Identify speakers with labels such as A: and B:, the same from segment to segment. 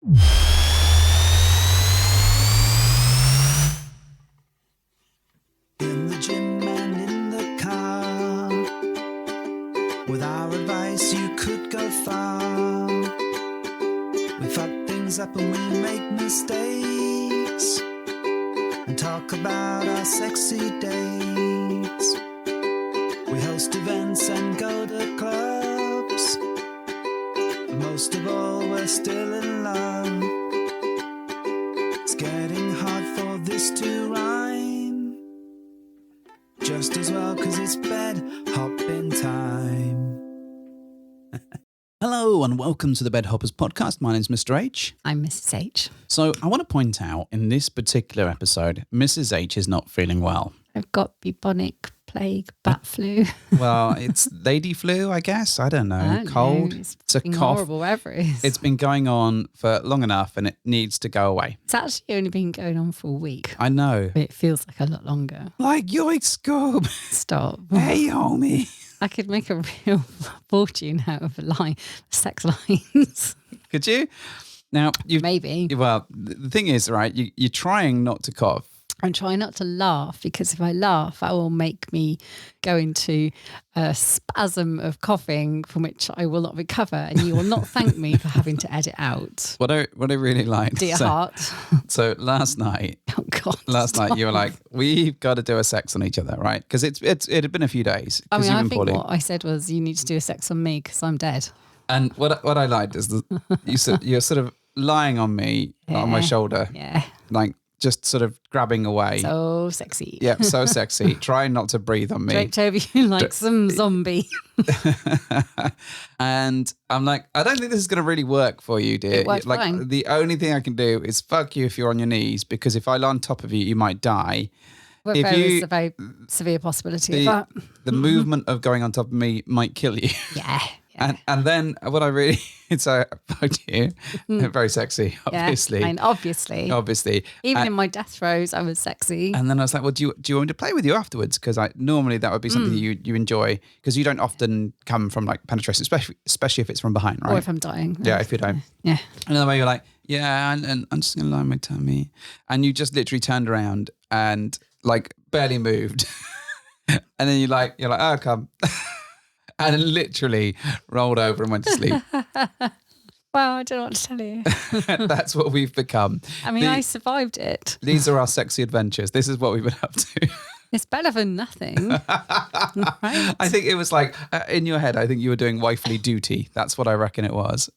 A: In the gym and in the car, with our advice you could go far. We fuck things up and we make mistakes, and talk about our sexy dates. We host events and go to clubs, but most of all we're still in love. It's getting hard for this to rhyme, just as well 'cause it's bed hopping time.
B: Hello and welcome to the Bed Hoppers podcast. My name's Mr. H.
C: I'm Mrs. H.
B: So I want to point out in this particular episode, Mrs. H is not feeling well.
C: I've got bubonic plague, bat flu.
B: Well, it's lady flu, I guess. I don't know. Cold.
C: It's
B: a
C: been
B: cough.
C: horrible wherever it is.
B: It's been going on for long enough and it needs to go away.
C: It's actually only been going on for a week.
B: I know.
C: But it feels like a lot longer.
B: Like, yoink, Scoob.
C: Stop.
B: Hey, homie.
C: I could make a real fortune out of sex lines.
B: Could you? Now,
C: Maybe.
B: Well, the thing is, right, you're trying not to cough.
C: I'm trying not to laugh because if I laugh, that will make me go into a spasm of coughing from which I will not recover, and you will not thank me for having to edit out.
B: What I really liked.
C: Dear heart.
B: So last night,
C: Oh God.
B: Last night you were like, we've got to do a sex on each other, right? Because it had been a few days.
C: I mean,
B: you've
C: I
B: been
C: think
B: poorly.
C: what I said was you need to do a sex on me because I'm dead.
B: And what I liked is you're sort of lying on me, on my shoulder,
C: Yeah.
B: like just sort of grabbing away.
C: So sexy.
B: Yeah, so sexy. Trying not to breathe on me.
C: Draped over you like some zombie.
B: And I'm like, I don't think this is going to really work for you, dear.
C: It worked
B: like
C: fine.
B: the only thing I can do is fuck you if you're on your knees, because if I lie on top of you, you might die.
C: Well,
B: If
C: there
B: you-
C: is a very severe possibility of that.
B: The movement of going on top of me might kill you.
C: Yeah.
B: And then what I really, so I fucked you, very sexy, obviously.
C: Yeah, and obviously. Even in my death throes, I was sexy.
B: And then I was like, well, do you want me to play with you afterwards? Because normally that would be something you enjoy, because you don't often come from like penetration, especially if it's from behind, right?
C: Or if I'm dying.
B: Yeah, if you don't.
C: Yeah.
B: And then you're like, yeah, and I'm just going to lie on my tummy. And you just literally turned around and like barely moved. And then you're like, oh, come. And then literally rolled over and went to sleep.
C: Well, I don't know what to tell you.
B: That's what we've become.
C: I mean, I survived it.
B: These are our sexy adventures. This is what we've been up to.
C: It's better than nothing. Right?
B: I think it was like, in your head, I think you were doing wifely duty. That's what I reckon it was.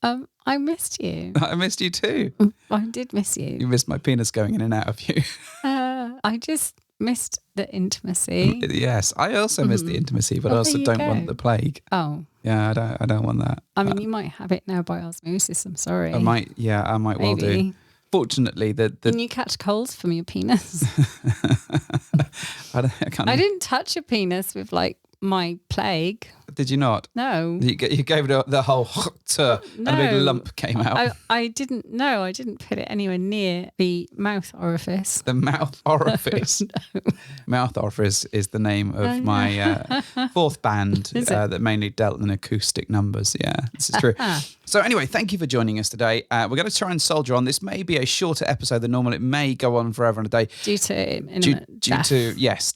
C: I missed you.
B: I missed you too.
C: I did miss you.
B: You missed my penis going in and out of you.
C: I just missed the intimacy.
B: Yes, I also miss the intimacy, but I
C: Well,
B: also
C: there you
B: don't
C: go.
B: want the plague.
C: Oh.
B: Yeah, I don't want that.
C: I mean, you might have it now by osmosis. I'm sorry.
B: I might well do.
C: Maybe.
B: Fortunately,
C: Can you catch colds from your penis?
B: I can't.
C: I didn't touch your penis with like my plague.
B: Did you not?
C: No.
B: You gave it the whole and a big
C: No.
B: lump came out.
C: I didn't. No, I didn't put it anywhere near the mouth orifice.
B: The mouth orifice. Mouth orifice is the name of my fourth band that mainly dealt in acoustic numbers. Yeah, this is true. So anyway, thank you for joining us today. We're going to try and soldier on. This may be a shorter episode than normal. It may go on forever and a day.
C: Due to imminent death.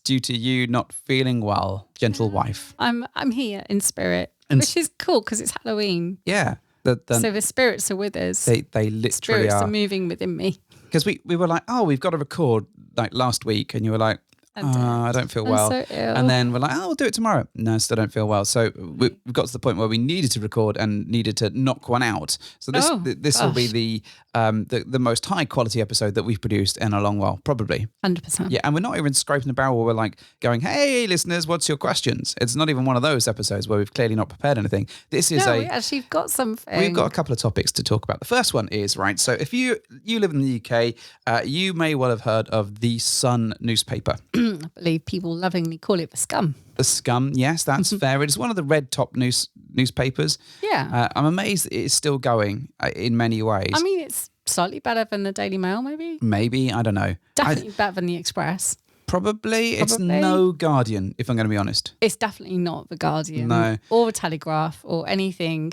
B: Due to you not feeling well, gentle wife.
C: I'm here in spirit,
B: And
C: which is cool because it's Halloween.
B: Yeah.
C: So the spirits are with us.
B: They literally
C: Spirits
B: are.
C: are moving within me.
B: Because we were like, oh, we've got to record like last week. And you were like, I don't feel well.
C: so ill.
B: And then we're like, oh, we'll do it tomorrow. No, still don't feel well. So we've got to the point where we needed to record and needed to knock one out. So this will be the most high quality episode that we've produced in a long while, probably.
C: 100%.
B: Yeah, and we're not even scraping the barrel where we're like going, hey, listeners, what's your questions? It's not even one of those episodes where we've clearly not prepared anything. This is
C: we actually got something.
B: We've got a couple of topics to talk about. The first one is, right, so if you live in the UK, you may well have heard of the Sun newspaper.
C: I believe people lovingly call it the scum.
B: The Scum, yes, that's fair. It is one of the red top newspapers.
C: Yeah.
B: I'm amazed that it's still going in many ways.
C: I mean, it's slightly better than the Daily Mail, maybe.
B: Maybe, I don't know.
C: Definitely better than the Express.
B: Probably. It's no Guardian, if I'm going to be honest.
C: It's definitely not the Guardian
B: No.
C: or the Telegraph or anything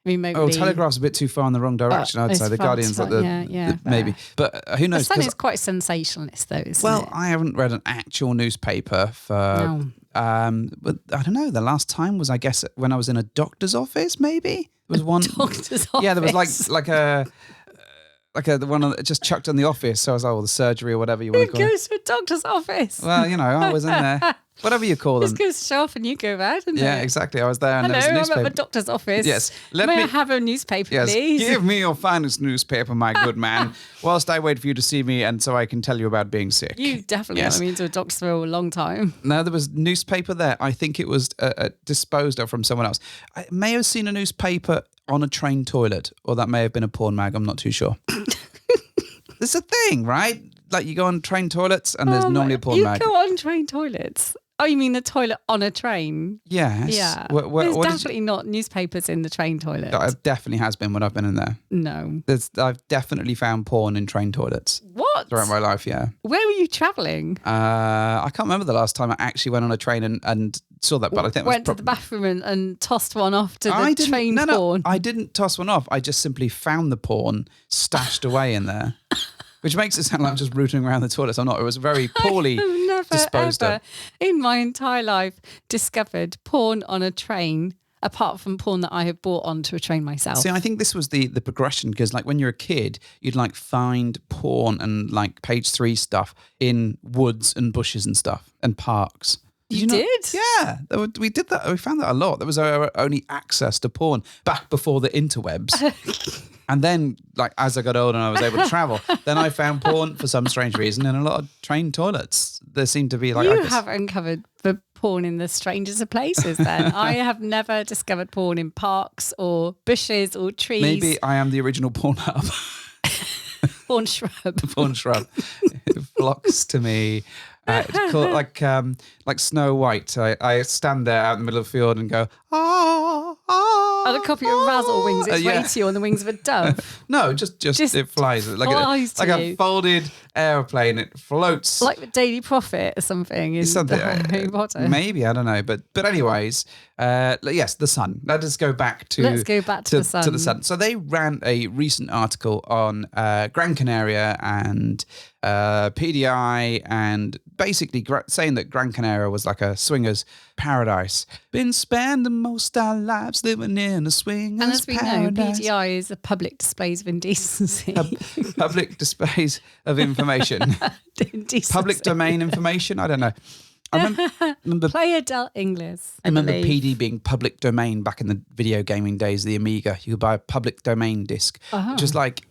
C: remotely.
B: Oh, Telegraph's a bit too far in the wrong direction, I'd
C: it's
B: say. The
C: far
B: Guardian's
C: too
B: like
C: far,
B: maybe. But who
C: The
B: knows?
C: Sun
B: 'Cause-
C: is quite sensationalist, though, isn't
B: well,
C: it?
B: I haven't read an actual newspaper for...
C: No.
B: But I don't know. The last time was, I guess, when I was in a doctor's office, maybe? There was one...
C: Doctor's office.
B: Yeah, there was the one that just chucked in the office. So I was like, the surgery or whatever you want
C: Who
B: to call it.
C: goes to a doctor's office?
B: Well, I was in there. Whatever you call them.
C: Just goes to show off and you go out, isn't
B: Yeah,
C: it?
B: exactly. I was there and
C: Hello,
B: there was a
C: I'm
B: newspaper.
C: at the doctor's office.
B: Yes.
C: May I have a newspaper,
B: Yes,
C: please?
B: give me your finest newspaper, my good man, whilst I wait for you to see me and so I can tell you about being sick.
C: You definitely
B: Yes.
C: haven't been to a doctor for a long time.
B: No, there was newspaper there. I think it was disposed of from someone else. I may have seen a newspaper on a train toilet, or that may have been a porn mag. I'm not too sure. It's a thing, right? Like you go on train toilets and there's normally a porn mag.
C: You go on train toilets. Oh, you mean the toilet on a train?
B: Yes.
C: Yeah.
B: There's
C: There's definitely not newspapers in the train toilet.
B: It definitely has been when I've been in there.
C: No.
B: I've definitely found porn in train toilets
C: What?
B: throughout my life, yeah.
C: Where were you travelling?
B: I can't remember the last time I actually went on a train and saw that, but I think it was
C: Went to the bathroom and tossed one off to
B: I
C: the
B: didn't-
C: train
B: no,
C: porn.
B: I didn't toss one off. I just simply found the porn stashed away in there, which makes it sound like I'm just rooting around the toilets. I'm not. It was very poorly
C: I've never,
B: disposed
C: ever
B: of.
C: in my entire life discovered porn on a train, apart from porn that I have bought onto a train myself.
B: See, I think this was the progression because, like, when you're a kid, you'd like find porn and like page 3 stuff in woods and bushes and stuff and parks.
C: You
B: not-
C: did?
B: Yeah, we did that. We found that a lot. That was our only access to porn back before the interwebs. And then, like, as I got older and I was able to travel, then I found porn for some strange reason in a lot of train toilets. There seemed to be like...
C: You have uncovered the porn in the strangest of places then. I have never discovered porn in parks or bushes or trees.
B: Maybe I am the original porn hub.
C: Porn shrub.
B: Porn shrub. It flocks to me. It's called like Snow White. I stand there out in the middle of the field and go,
C: And a copy of Razzle Wings. It's
B: yeah.
C: way to you on the wings of a dove.
B: No, just it flies like
C: flies to
B: like a
C: you.
B: folded airplane. It floats.
C: Like the Daily Prophet or something in
B: Something,
C: Harry Potter.
B: Maybe, I don't know, but anyways, yes, the Sun. Let us go back to
C: Let's go back to the Sun.
B: To the Sun. So they ran a recent article on Gran Canaria and PDI, and basically saying that Gran Canaria was like a swingers paradise. Been spending most our lives living in a swingers
C: And as we know,
B: paradise.
C: PDI is a public displays of indecency.
B: Public displays of information.
C: Indecency.
B: Public domain information. I don't know. I remember
C: Playa del Ingles.
B: I remember PD being public domain back in the video gaming days, the Amiga. You could buy a public domain disc, which was like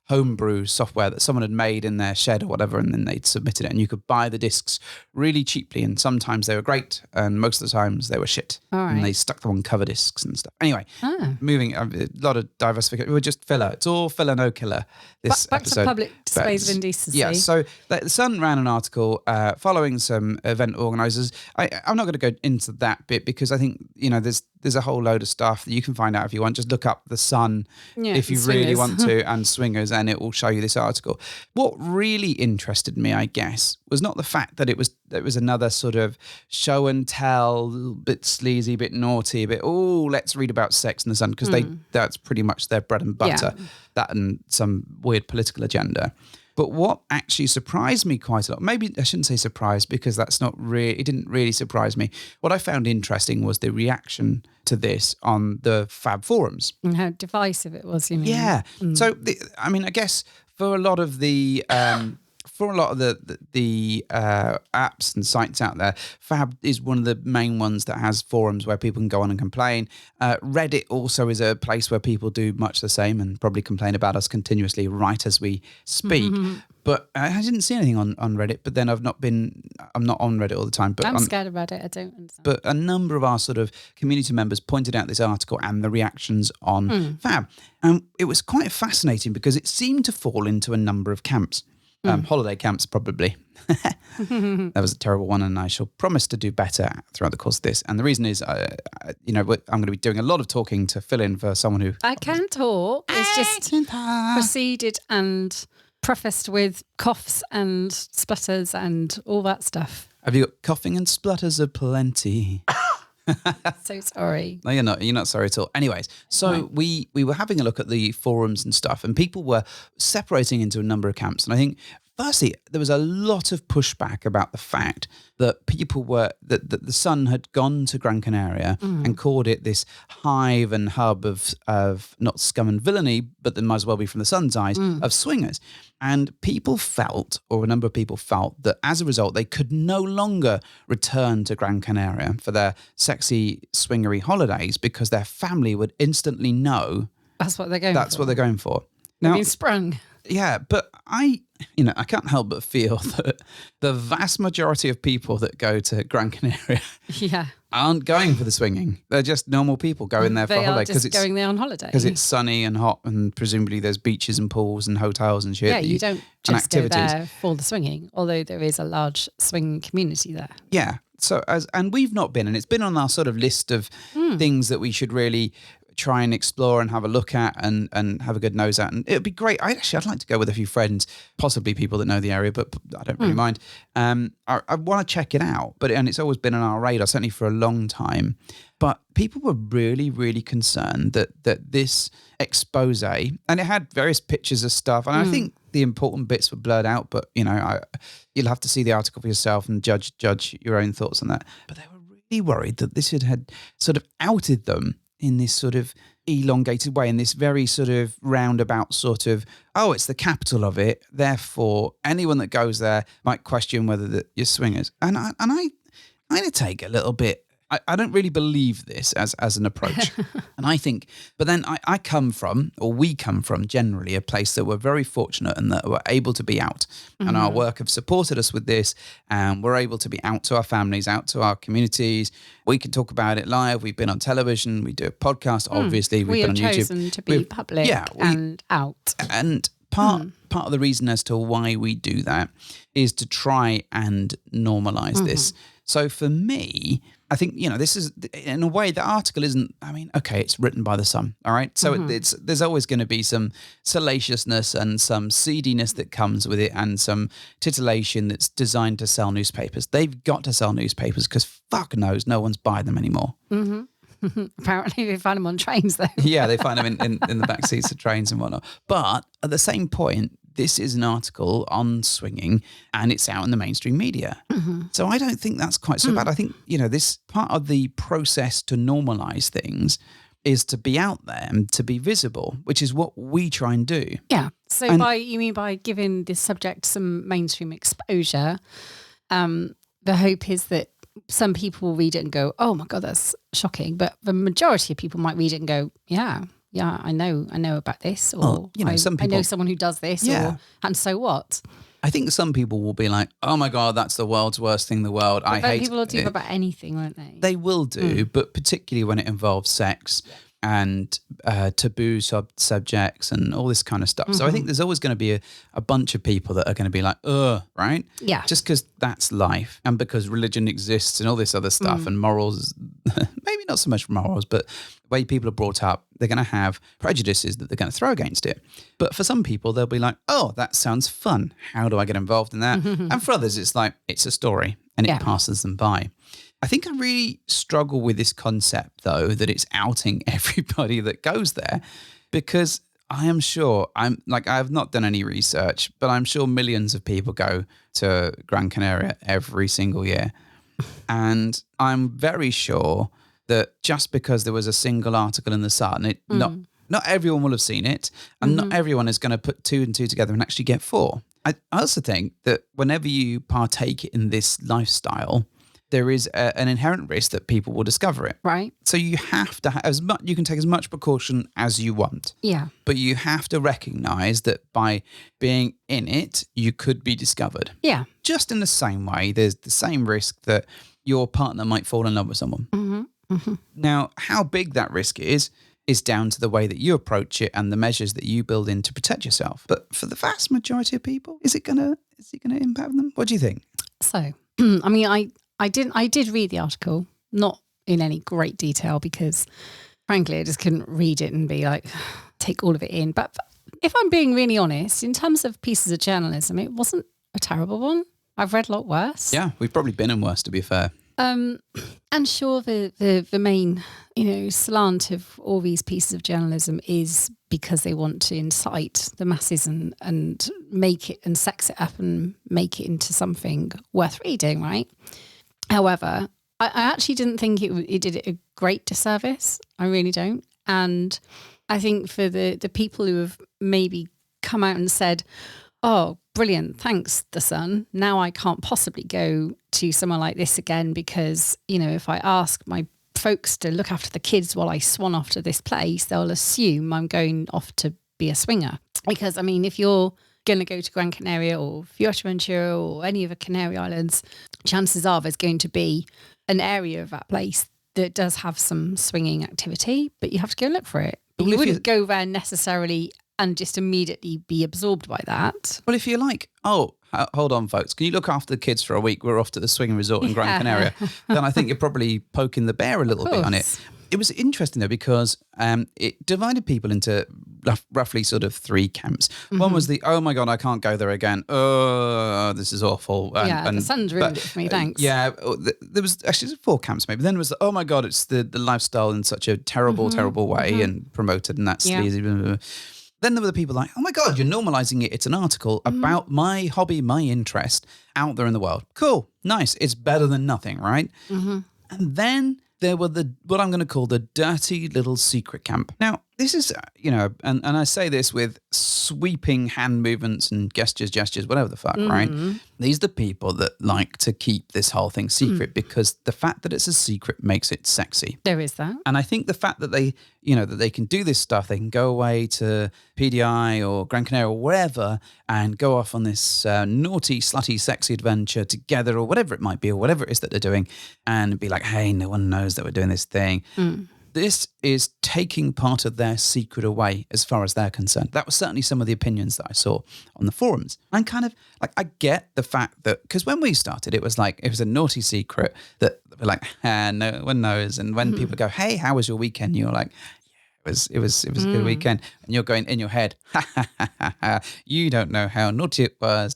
B: homebrew software that someone had made in their shed or whatever, and then they'd submitted it, and you could buy the discs really cheaply. And sometimes they were great, and most of the times they were shit.
C: All right.
B: And they stuck them on cover discs and stuff. Anyway, moving a lot of diversification. We're just filler. It's all filler, no killer. This
C: Back
B: episode.
C: to public displays of indecency.
B: Yeah. So the Sun ran an article following some event organisers. I'm not going to go into that bit because I think there's a whole load of stuff that you can find out if you want. Just look up the Sun if you really
C: Swingers.
B: want to, and Swingers, and it will show you this article. What really interested me, I guess, was not the fact that it was another sort of show and tell, bit sleazy, bit naughty, bit let's read about sex in the Sun, because that's pretty much their bread and butter.
C: Yeah.
B: That and some weird political agenda. But what actually surprised me quite a lot, maybe I shouldn't say surprised because that's not really, it didn't really surprise me. What I found interesting was the reaction to this on the Fab forums.
C: And how divisive it was, you mean?
B: Yeah. So, I guess for a lot of the... the apps and sites out there, Fab is one of the main ones that has forums where people can go on and complain. Reddit also is a place where people do much the same and probably complain about us continuously right as we speak. But I didn't see anything on Reddit, but then I'm not on Reddit all the time. But
C: I'm scared about it. I don't understand.
B: But a number of our sort of community members pointed out this article and the reactions on Fab. And it was quite fascinating because it seemed to fall into a number of camps. Holiday camps, probably. That was a terrible one, and I shall promise to do better throughout the course of this. And the reason is, I'm going to be doing a lot of talking to fill in for someone who...
C: I can talk. It's just preceded and prefaced with coughs and splutters and all that stuff.
B: Have you got coughing and splutters aplenty?
C: So sorry.
B: No, you're not. You're not sorry at all. Anyways, so we were having a look at the forums and stuff, and people were separating into a number of camps. And I think, firstly, there was a lot of pushback about the fact that people were that the Sun had gone to Gran Canaria and called it this hive and hub of not scum and villainy, but that might as well be from the Sun's eyes, of swingers. And people felt, or a number of people felt, that as a result, they could no longer return to Gran Canaria for their sexy, swingery holidays because their family would instantly know
C: That's what they're going for.
B: that's what they're going for.
C: They've
B: Now,
C: been sprung.
B: yeah, but I can't help but feel that the vast majority of people that go to Gran Canaria
C: Yeah.
B: aren't going for the swinging. They're just normal people going there for a
C: They are
B: holiday
C: just going there on holiday.
B: because it's sunny and hot, and presumably there's beaches and pools and hotels and shit.
C: Yeah, you don't
B: and
C: just go
B: activities.
C: there for the swinging, although there is a large swing community there.
B: Yeah. So and we've not been, and it's been on our sort of list of things that we should really try and explore and have a look at and have a good nose at. And it'd be great. I'd like to go with a few friends, possibly people that know the area, but I don't really mind. I want to check it out, and it's always been on our radar, certainly for a long time. But people were really, really concerned that this expose, and it had various pictures of stuff, and I think the important bits were blurred out, but you'll have to see the article for yourself and judge your own thoughts on that. But they were really worried that this had sort of outed them in this sort of elongated way, in this very sort of roundabout sort of, oh, it's the capital of it, therefore anyone that goes there might question whether you're swingers. And I kind of take a little bit, I don't really believe this as an approach. And I think, but then we come from generally a place that we're very fortunate and that we're able to be out. And our work have supported us with this, and we're able to be out to our families, out to our communities. We can talk about it live. We've been on television. We do a podcast, obviously. We've been on YouTube.
C: We have chosen to be public and out.
B: And part of the reason as to why we do that is to try and normalize this. So for me, I think, this is, in a way, the article isn't, okay, it's written by the Sun, all right? So there's always going to be some salaciousness and some seediness that comes with it and some titillation that's designed to sell newspapers. They've got to sell newspapers because fuck knows no one's buying them anymore.
C: Apparently they find them on trains, though.
B: Yeah, they find them in the back seats of trains and whatnot. But at the same point, this is an article on swinging and it's out in the mainstream media. So I don't think that's quite so bad. I think, this part of the process to normalize things is to be out there and to be visible, which is what we try and do.
C: Yeah. So you mean by giving this subject some mainstream exposure, the hope is that some people will read it and go, oh my God, that's shocking. But the majority of people might read it and go, yeah, I know about this, or
B: some people,
C: I know someone who does this, and so what?
B: I think some people will be like, oh my God, that's the world's worst thing in the world. I hate it.
C: People will do about anything, won't they?
B: They will do, but particularly when it involves sex and taboo subjects and all this kind of stuff. So I think there's always going to be a bunch of people that are going to be like, right?
C: Yeah.
B: Just because that's life and because religion exists and all this other stuff and morals, maybe not so much morals, but the way people are brought up, they're going to have prejudices that they're going to throw against it. But for some people, they'll be like, oh, that sounds fun. How do I get involved in that? And for others, it's like, it's a story and it passes them by. I think I really struggle with this concept, though, that it's outing everybody that goes there, because I am sure, I have not done any research, but I'm sure millions of people go to Gran Canaria every single year. And I'm very sure that just because there was a single article in the Sun, not everyone will have seen it, and not everyone is going to put 2 and 2 together and actually get 4. I also think that whenever you partake in this lifestyle, there is an inherent risk that people will discover it.
C: Right.
B: So you have to you can take as much precaution as you want.
C: Yeah.
B: But you have to recognize that by being in it, you could be discovered.
C: Yeah.
B: Just in the same way, there's the same risk that your partner might fall in love with someone. Now, how big that risk is down to the way that you approach it and the measures that you build in to protect yourself. But for the vast majority of people, is it gonna impact them? What do you think?
C: So, I did read the article, not in any great detail because, frankly, I just couldn't read it and be like, take all of it in. But if I'm being really honest, in terms of pieces of journalism, it wasn't a terrible one. I've read a lot worse.
B: Yeah, we've probably been in worse, to be fair.
C: And sure, the main, slant of all these pieces of journalism is because they want to incite the masses and make it and sex it up and make it into something worth reading, right? However, I actually didn't think it did it a great disservice. I really don't. And I think for the people who have maybe come out and said, oh, brilliant, thanks, The Sun. Now I can't possibly go to somewhere like this again because, if I ask my folks to look after the kids while I swan off to this place, they'll assume I'm going off to be a swinger. Because, if you're going to go to Gran Canaria or Fuerteventura or any of the Canary Islands, chances are there's going to be an area of that place that does have some swinging activity, but you have to go look for it. But you wouldn't go there necessarily and just immediately be absorbed by that.
B: Well, if you're like, oh, hold on, folks, can you look after the kids for a week? We're off to the swinging resort in Gran Canaria. Then I think you're probably poking the bear a little bit on it. It was interesting, though, because it divided people into roughly sort of 3 camps. Mm-hmm. One was the, oh, my God, I can't go there again. Oh, this is awful.
C: The Sun's ruined it for me, thanks.
B: There was actually 4 camps maybe. Then there was, oh, my God, it's the lifestyle in such a terrible, terrible way and promoted and that's sleazy. Blah, blah, blah. Then there were the people like, oh, my God, you're normalizing it. It's an article about my hobby, my interest out there in the world. Cool. Nice. It's better than nothing, right? Mm-hmm. And then there were what I'm going to call the dirty little secret camp. Now, this is, and I say this with sweeping hand movements and gestures, whatever the fuck, right? These are the people that like to keep this whole thing secret because the fact that it's a secret makes it sexy.
C: There is that.
B: And I think the fact that they, that they can do this stuff, they can go away to PDI or Gran Canaria or wherever and go off on this naughty, slutty, sexy adventure together or whatever it might be or whatever it is that they're doing and be like, hey, no one knows that we're doing this thing. This is taking part of their secret away as far as they're concerned. That was certainly some of the opinions that I saw on the forums. And kind of like, I get the fact that, because when we started, it was a naughty secret that we're like, no one knows. And when people go, hey, how was your weekend? You're like, it was a good weekend. And you're going in your head, you don't know how naughty it was.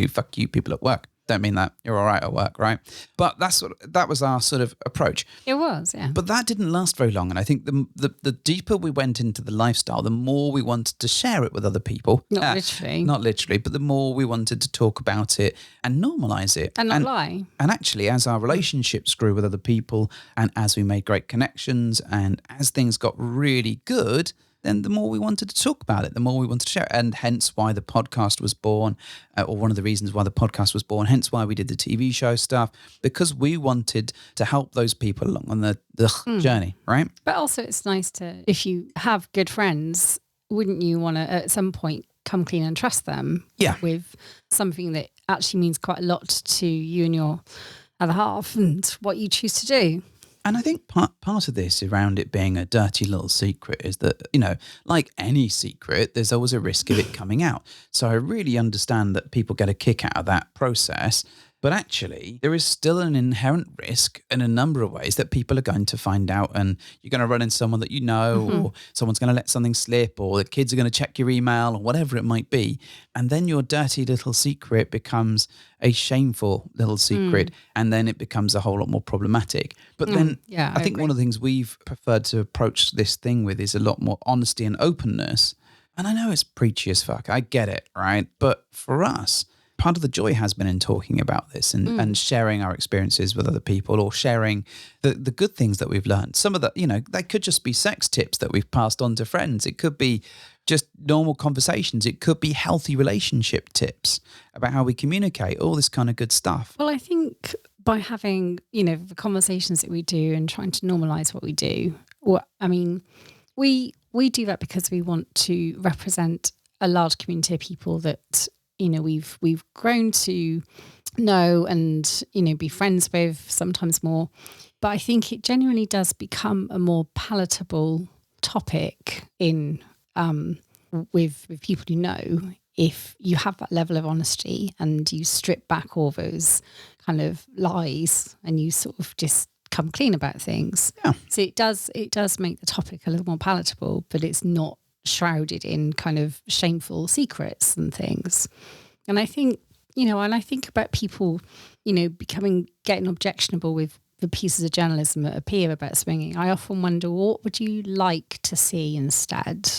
B: Fuck you people at work. Don't mean that. You're all right at work, right? But that was our sort of approach.
C: It was, yeah.
B: But that didn't last very long. And I think the deeper we went into the lifestyle, the more we wanted to share it with other people.
C: Not literally,
B: but the more we wanted to talk about it and normalize it.
C: And not lie.
B: And actually, as our relationships grew with other people and as we made great connections and as things got really good, then the more we wanted to talk about it, the more we wanted to share it. And hence why the podcast was born, or one of the reasons why the podcast was born, hence why we did the TV show stuff, because we wanted to help those people along on the journey, right?
C: But also it's nice to, if you have good friends, wouldn't you want to at some point come clean and trust them with something that actually means quite a lot to you and your other half and what you choose to do?
B: And I think part of this around it being a dirty little secret is that, like any secret, there's always a risk of it coming out. So I really understand that people get a kick out of that process. But actually, there is still an inherent risk in a number of ways that people are going to find out and you're going to run into someone that you know or someone's going to let something slip or the kids are going to check your email or whatever it might be. And then your dirty little secret becomes a shameful little secret and then it becomes a whole lot more problematic. But then I think one of the things we've preferred to approach this thing with is a lot more honesty and openness. And I know it's preachy as fuck. I get it, right? But for us, part of the joy has been in talking about this and sharing our experiences with other people or sharing the good things that we've learned. Some of that, they could just be sex tips that we've passed on to friends. It could be just normal conversations. It could be healthy relationship tips about how we communicate, all this kind of good stuff.
C: Well, I think by having, the conversations that we do and trying to normalize what we do, we do that because we want to represent a large community of people that we've grown to know and, be friends with, sometimes more. But I think it genuinely does become a more palatable topic in with people you know if you have that level of honesty and you strip back all those kind of lies and you sort of just come clean about things.
B: Yeah.
C: So it does make the topic a little more palatable, but it's not shrouded in kind of shameful secrets and things. And I think, and I think about people, getting objectionable with the pieces of journalism that appear about swinging. I often wonder, what would you like to see instead?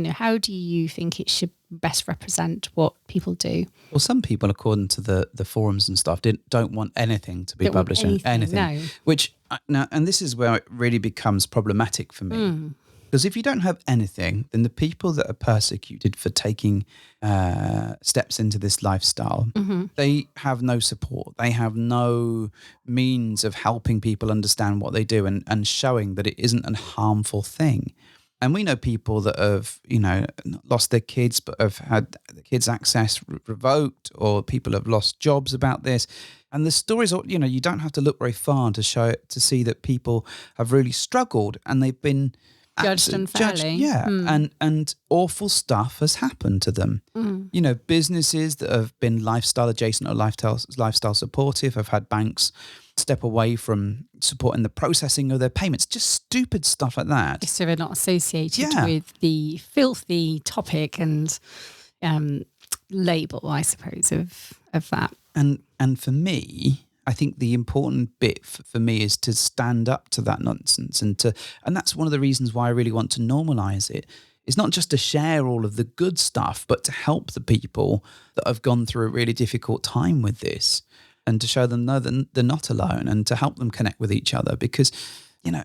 C: How do you think it should best represent what people do?
B: Well, some people, according to the forums and stuff, don't want anything to be
C: Don't want
B: published.
C: anything, no.
B: Which now, and this is where it really becomes problematic for me. Because if you don't have anything, then the people that are persecuted for taking steps into this lifestyle, they have no support. They have no means of helping people understand what they do and showing that it isn't a harmful thing. And we know people that have, lost their kids, but have had the kids' access revoked, or people have lost jobs about this. And the stories, you don't have to look very far to see that people have really struggled and they've been
C: judged unfairly.
B: And awful stuff has happened to them. Businesses that have been lifestyle adjacent or lifestyle supportive have had banks step away from supporting the processing of their payments. Just stupid stuff like that.
C: So they're not associated with the filthy topic and label, I suppose, of that.
B: And for me, I think the important bit for me is to stand up to that nonsense, and that's one of the reasons why I really want to normalise it. It's not just to share all of the good stuff, but to help the people that have gone through a really difficult time with this, and to show them, no, they're not alone, and to help them connect with each other. Because,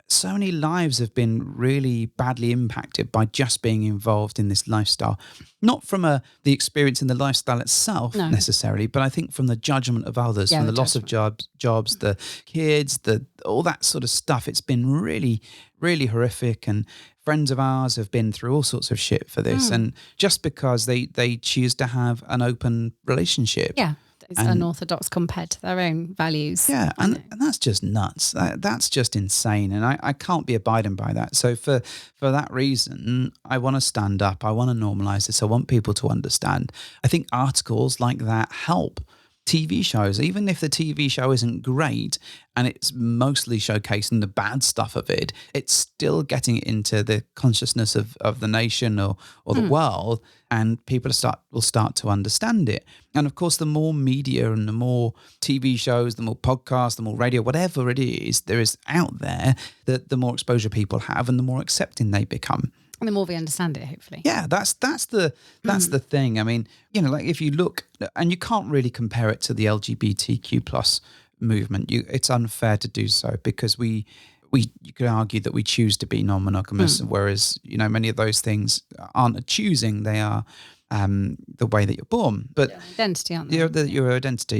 B: so many lives have been really badly impacted by just being involved in this lifestyle. Not from the experience in the lifestyle itself necessarily, but I think from the judgment of others, from the loss of jobs, the kids, all that sort of stuff. It's been really, really horrific. And friends of ours have been through all sorts of shit for this. And just because they choose to have an open relationship.
C: Yeah. It's unorthodox compared to their own values.
B: Yeah, and that's just nuts. That's just insane, and I can't be abiding by that. So for that reason, I want to stand up. I want to normalise this. I want people to understand. I think articles like that help. TV shows, even if the TV show isn't great and it's mostly showcasing the bad stuff of it, it's still getting it into the consciousness of the nation or the world, and people will start to understand it. And of course, the more media and the more TV shows, the more podcasts, the more radio, whatever it is there is out there, the more exposure people have and the more accepting they become.
C: And the more we understand it, hopefully.
B: Yeah, that's the thing. I mean, like if you look, and you can't really compare it to the LGBTQ plus movement. It's unfair to do so, because you could argue that we choose to be non-monogamous, whereas many of those things aren't a choosing; they are the way that you're born. But
C: identity, aren't they?
B: Your identity.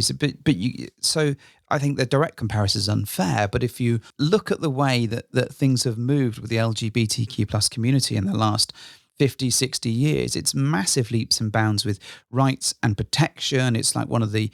B: So I think the direct comparison is unfair. But if you look at the way that things have moved with the LGBTQ plus community in the last 50, 60 years, it's massive leaps and bounds with rights and protection. It's like one of the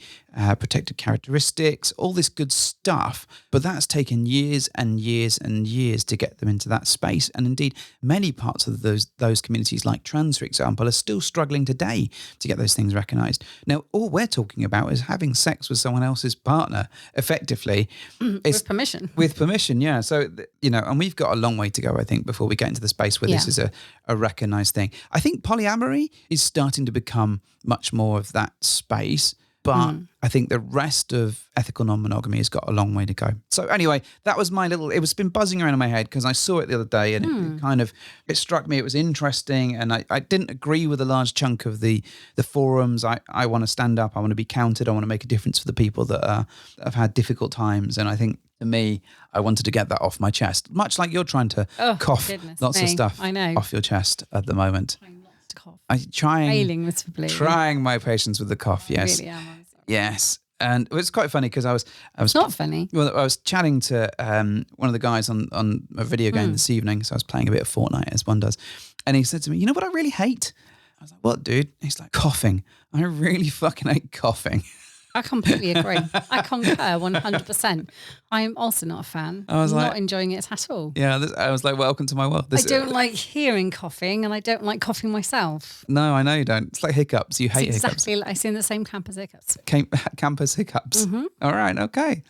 B: protected characteristics, all this good stuff. But that's taken years and years and years to get them into that space. And indeed, many parts of those communities, like trans, for example, are still struggling today to get those things recognised. Now, all we're talking about is having sex with someone else's partner, effectively.
C: With permission.
B: With permission, yeah. So, and we've got a long way to go, I think, before we get into the space where this is a recognised thing. I think polyamory is starting to become much more of that space. But I think the rest of ethical non-monogamy has got a long way to go. So anyway, that was it's been buzzing around in my head because I saw it the other day, and it struck me. It was interesting, and I didn't agree with a large chunk of the forums. I want to stand up. I want to be counted. I want to make a difference for the people that have had difficult times. And I think, to me, I wanted to get that off my chest, much like you're trying to cough lots of stuff off your chest at the moment.
C: Failing miserably.
B: Trying my patience with the cough, yes.
C: I really am.
B: Yes. And it was quite funny because I was
C: It's not funny.
B: Well, I was chatting to one of the guys on a video game this evening. So I was playing a bit of Fortnite, as one does. And he said to me, "You know what I really hate?" I was like, "What, dude?" He's like, "Coughing. I really fucking hate coughing."
C: I completely agree. I concur 100%. I'm also not a fan.
B: I was
C: not enjoying it at all.
B: Yeah, I was like, welcome to my world.
C: I don't like hearing coughing, and I don't like coughing myself.
B: No, I know you don't. It's like hiccups. You hate
C: exactly hiccups. It's in the same camp as hiccups.
B: Campus hiccups. All right, okay.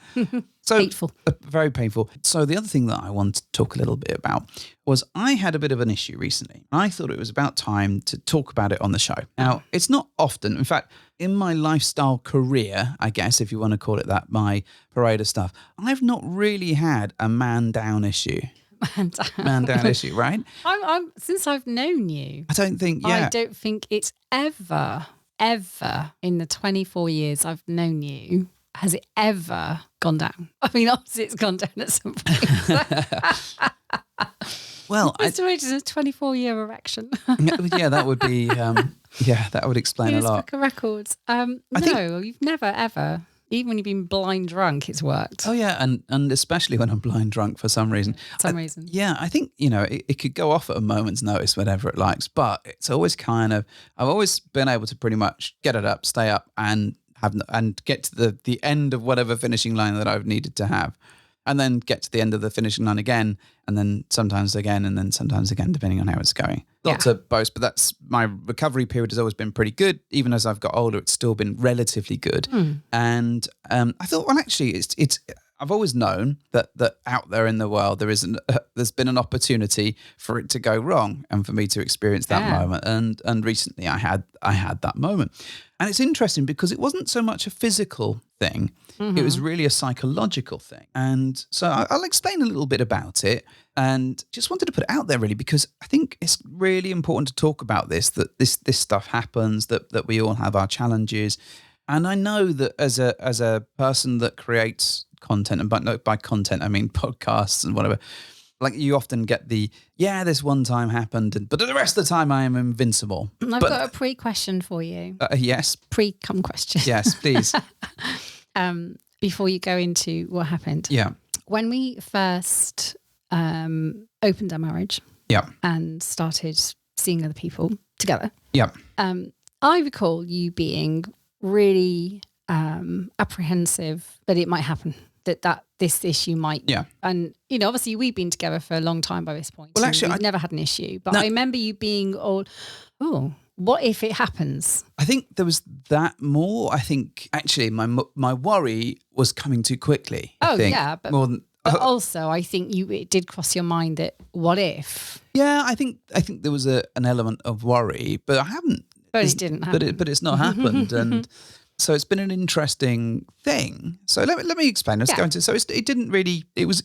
B: So
C: Hateful.
B: Very painful. So the other thing that I wanted to talk a little bit about was I had a bit of an issue recently. I thought it was about time to talk about it on the show. Now, it's not often. In fact, in my lifestyle career, I guess, if you want to call it that, my parade of stuff, I've not really had a man down issue. Man down issue, right?
C: I'm since I've known you,
B: I don't think,
C: I don't think it's ever in the 24 years I've known you, has it ever gone down? I mean, obviously it's gone down at some point.
B: Well,
C: Mr. Wade is a 24-year erection.
B: yeah, that would be, that would explain a
C: Guinness
B: lot.
C: Book of Records. You've never ever, even when you've been blind drunk, it's worked.
B: Oh yeah, and especially when I'm blind drunk for some reason. Yeah, I think, it could go off at a moment's notice whenever it likes, but it's always I've always been able to pretty much get it up, stay up, and get to the end of whatever finishing line that I've needed to have, and then get to the end of the finishing line again, and then sometimes again, and then sometimes again, depending on how it's going. Not to boast, but that's my recovery period has always been pretty good. Even as I've got older, it's still been relatively good. And I thought, well, actually, it's. I've always known that out there in the world there's been an opportunity for it to go wrong and for me to experience that moment. And recently I had that moment. And it's interesting because it wasn't so much a physical thing. It was really a psychological thing. And so I'll explain a little bit about it and just wanted to put it out there really because I think it's really important to talk about this, that this stuff happens, that we all have our challenges. And I know that as a person that creates content, and by content I mean podcasts and whatever, like you often get this one time happened, but the rest of the time I am invincible.
C: I've got a pre-question for you.
B: Yes.
C: Pre-cum question.
B: Yes, please.
C: Before you go into what happened.
B: Yeah.
C: When we first opened our marriage.
B: Yeah.
C: And started seeing other people together.
B: Yeah.
C: I recall you being really apprehensive that it might happen, that this issue might.
B: Yeah.
C: And, obviously we've been together for a long time by this point.
B: Well, actually,
C: we've never had an issue. But I remember you being all, what if it happens?
B: I think there was that more. I think actually my worry was coming too quickly.
C: But more than. But also, I think it did cross your mind that what if?
B: Yeah, I think there was an element of worry, but I haven't.
C: But it didn't happen.
B: But it's not happened, and so it's been an interesting thing. So let me explain. Let's go into. So it didn't really. It was.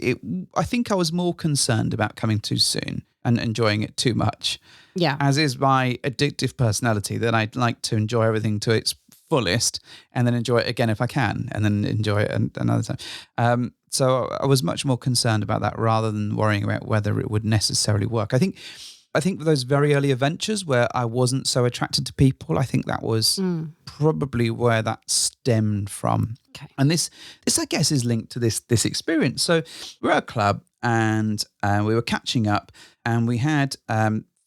B: I think I was more concerned about coming too soon and enjoying it too much.
C: Yeah.
B: As is my addictive personality, that I'd like to enjoy everything to its fullest and then enjoy it again if I can, and then enjoy it another time. So I was much more concerned about that rather than worrying about whether it would necessarily work. I think for those very early adventures where I wasn't so attracted to people, I think that was probably where that stemmed from.
C: Okay.
B: And this I guess is linked to this experience. So we're at a club and we were catching up, and we had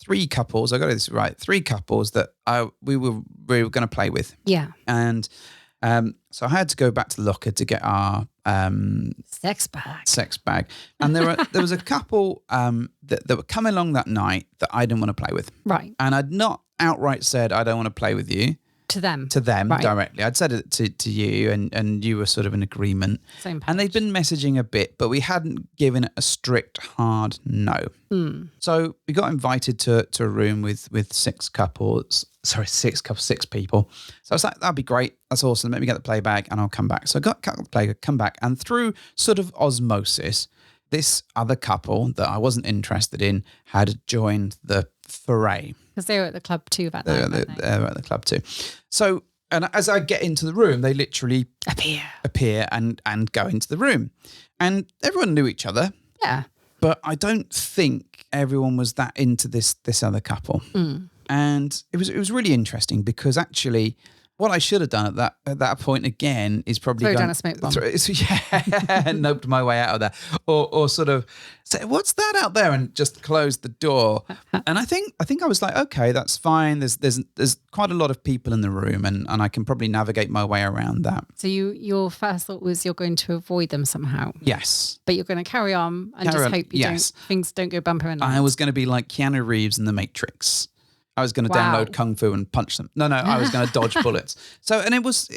B: three couples. I got this right. 3 couples that we were going to play with.
C: Yeah.
B: And so I had to go back to the locker to get our
C: sex bag.
B: And there was a couple that were coming along that night that I didn't want to play with.
C: Right.
B: And I'd not outright said I don't want to play with you.
C: To them
B: right. Directly. I'd said it to you, and you were sort of in agreement.
C: Same page.
B: And they'd been messaging a bit, but we hadn't given it a strict, hard no. So we got invited to a room with 6 couples. Sorry, 6 people. So I was like, that'd be great. That's awesome. Let me get the play bag and I'll come back. So I got the play bag, come back, and through sort of osmosis, this other couple that I wasn't interested in had joined the foray.
C: Because they were at the club too about that.
B: They were at the club too. So, and as I get into the room, they literally appear and go into the room. And everyone knew each other.
C: Yeah.
B: But I don't think everyone was that into this other couple. And it was really interesting because actually what I should have done at that point again is probably
C: throw down a smoke bomb.
B: Noped my way out of that, or sort of say, "What's that out there?" and just close the door. And I think I was like, okay, that's fine. There's quite a lot of people in the room, and I can probably navigate my way around that.
C: So your first thought was you're going to avoid them somehow.
B: Yes,
C: but you're going to carry on and hope things don't go bumper and
B: I was going to be like Keanu Reeves in The Matrix. I was going to
C: Wow.
B: download Kung Fu and punch them. No, I was going to dodge bullets. So, and it was,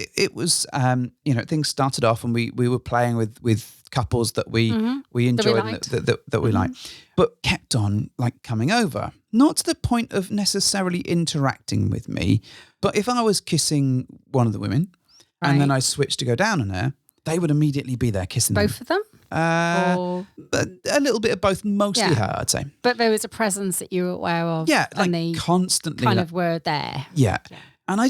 B: things started off and we were playing with couples that we enjoyed and that we liked, but kept on like coming over, not to the point of necessarily interacting with me, but if I was kissing one of the women and then I switched to go down on her, they would immediately be there kissing
C: Both of them?
B: But a little bit of both, mostly her, I'd say.
C: But there was a presence that you were aware of.
B: Yeah,
C: and
B: like
C: they
B: constantly.
C: kind of were there.
B: Yeah. And I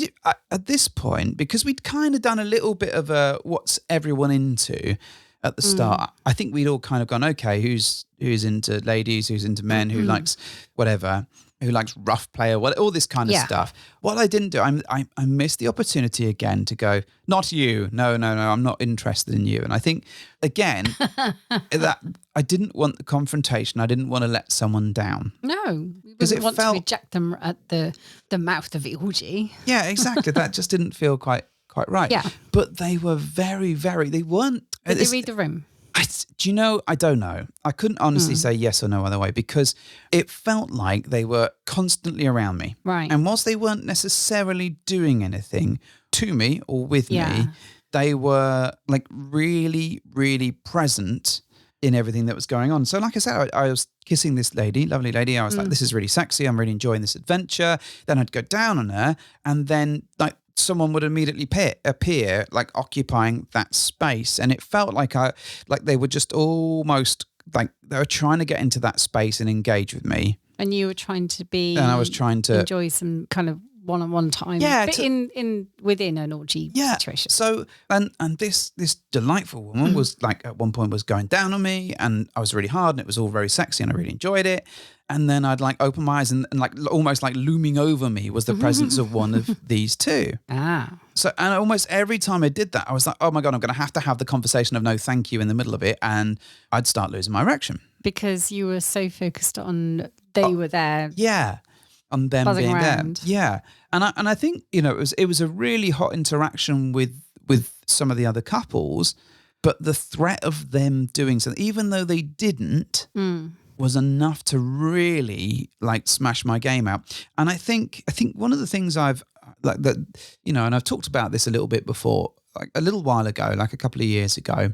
B: at this point, because we'd kind of done a little bit of a what's everyone into at the start, I think we'd all kind of gone, okay, who's into ladies, who's into men, who likes whatever, who likes rough play, or all this kind of stuff. What I didn't do, I missed the opportunity again to go, not you, no, I'm not interested in you. And I think, again, that I didn't want the confrontation. I didn't want to let someone down.
C: No, because it want to reject them at the mouth of the orgy.
B: Yeah, exactly. That just didn't feel quite right.
C: Yeah.
B: But they were very, they weren't.
C: Did they read the room?
B: Do you know, I don't know. I couldn't honestly say yes or no other way because it felt like they were constantly around me.
C: Right.
B: And whilst they weren't necessarily doing anything to me or with me, they were like really, really present in everything that was going on. So like I said, I was kissing this lady, lovely lady. I was like, this is really sexy. I'm really enjoying this adventure. Then I'd go down on her and then like someone would immediately appear like occupying that space. And it felt like they were just almost like they were trying to get into that space and engage with me. And you were trying to be... And I was trying to... enjoy some kind of one-on-one time. Yeah. But within an orgy situation. So, and this delightful woman was like, at one point was going down on me and I was really hard and it was all very sexy and I really enjoyed it. And then I'd like open my eyes and like almost like looming over me was the presence of one of these two. So, and almost every time I did that, I was like, oh my God, I'm going to have the conversation of no thank you in the middle of it. And I'd start losing my erection. Because you were so focused on they were there. Yeah. On them being around. There. Yeah. And I think, it was a really hot interaction with some of the other couples, but the threat of them doing something, even though they didn't, was enough to really like smash my game out. And I think one of the things I've like that, and I've talked about this a little bit before, like a little while ago, like a couple of years ago,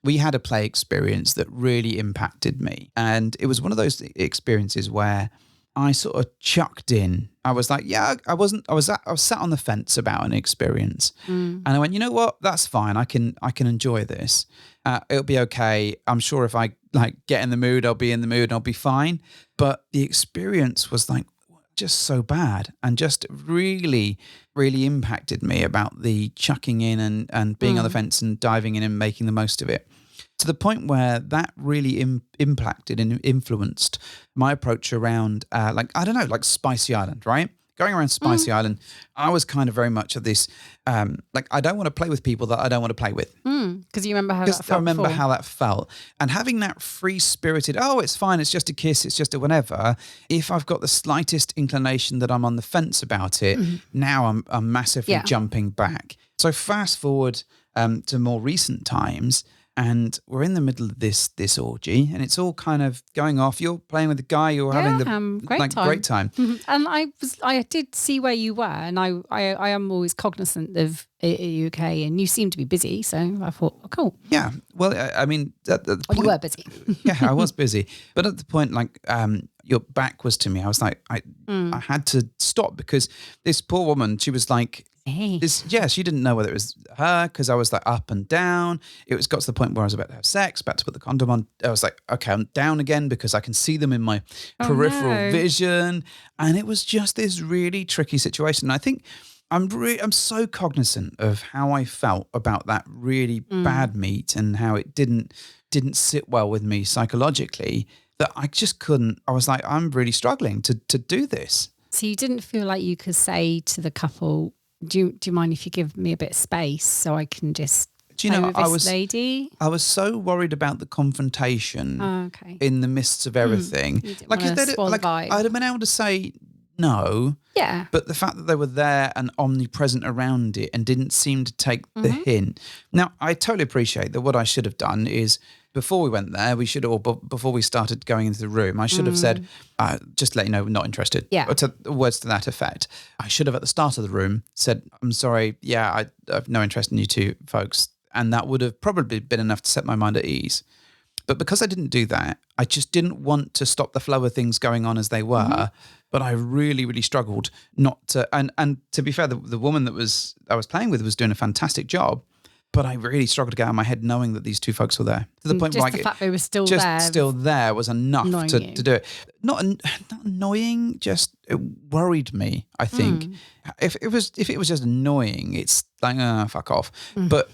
B: we had a play experience that really impacted me. And it was one of those experiences where I sort of chucked in. I was like, I was sat on the fence about an experience. And I went, you know what? That's fine. I can enjoy this. It'll be okay. I'm sure if I like get in the mood, I'll be in the mood and I'll be fine. But the experience was like just so bad and just really, really impacted me about the chucking in and being on the fence and diving in and making the most of it. To the point where that really impacted and influenced my approach around, like Spicy Island, right? Going around Spicy Island, I was kind of very much of this, I don't want to play with people that I don't want to play with. Because you remember how that felt. I remember how that felt. And having that free-spirited, it's fine, it's just a kiss, it's just a whatever. If I've got the slightest inclination that I'm on the fence about it, now I'm massively jumping back. So fast forward to more recent times, and we're in the middle of this orgy, and it's all kind of going off. You're playing with the guy. You're having the great time. And I did see where you were, and I am always cognizant of UK, and you seem to be busy. So I thought, oh, cool. Yeah. Well, I mean, at the point, you were busy. Yeah, I was busy, but at the point, your back was to me. I was like, I had to stop because this poor woman, she was like. She didn't know whether it was her because I was like up and down. It got to the point where I was about to have sex, about to put the condom on. I was like, okay, I'm down again because I can see them in my peripheral vision. And it was just this really tricky situation. And I think I'm so cognizant of how I felt about that really bad meet and how it didn't sit well with me psychologically that I just couldn't. I was like, I'm really struggling to do this. So you didn't feel like you could say to the couple, do you mind if you give me a bit of space so I can just lady? I was so worried about the confrontation in the midst of everything. I'd have been able to say no. Yeah. But the fact that they were there and omnipresent around it and didn't seem to take the hint. Now, I totally appreciate that what I should have done is before we went there, before we started going into the room, I should have said, just to let you know, not interested.
C: Yeah.
B: Or words to that effect. I should have at the start of the room said, I'm sorry, yeah, I have no interest in you two folks. And that would have probably been enough to set my mind at ease. But because I didn't do that, I just didn't want to stop the flow of things going on as they were. But I really, really struggled not to. And to be fair, the woman I was playing with was doing a fantastic job. But I really struggled to get out of my head knowing that these two folks were there. To the point
C: just
B: where
C: the fact they were still
B: just
C: there.
B: still there was enough to do it. Not annoying, just it worried me, I think. If it was just annoying, it's like, fuck off. But